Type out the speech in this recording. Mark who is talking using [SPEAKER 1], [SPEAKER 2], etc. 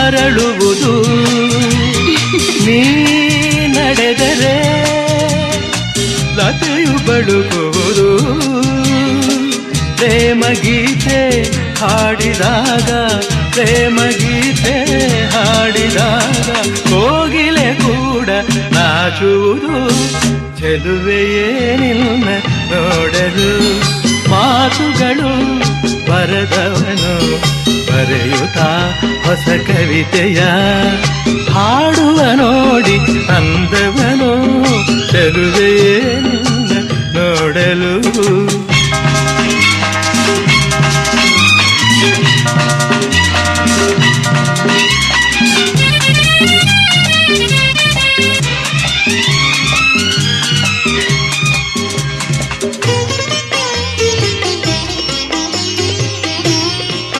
[SPEAKER 1] ಅರಳುವುದು. ನೀ ನಡೆದರೆ ಲತೆಯು ಬಳುಕುವುದು. ಪ್ರೇಮ ಗೀತೆ ಹಾಡಿದಾಗ, ಪ್ರೇಮ ಗೀತೆ ಹಾಡಿದಾಗ ಕೋಗಿಲೆ ಕೂಡ ನಾಚುವುದು. ಚೆಲುವೆಯೇ ನಿನ್ನ ನೋಡಲು ಮಾತುಗಳು ಬರದವನು ಬರೆಯುತ್ತಾ ಹೊಸ ಕವಿತೆಯ ಹಾಡುವ ನೋಡಿ ಅಂದವನು. ಚೆಲುವೆಯೇ ನಿನ್ನ ನೋಡಲು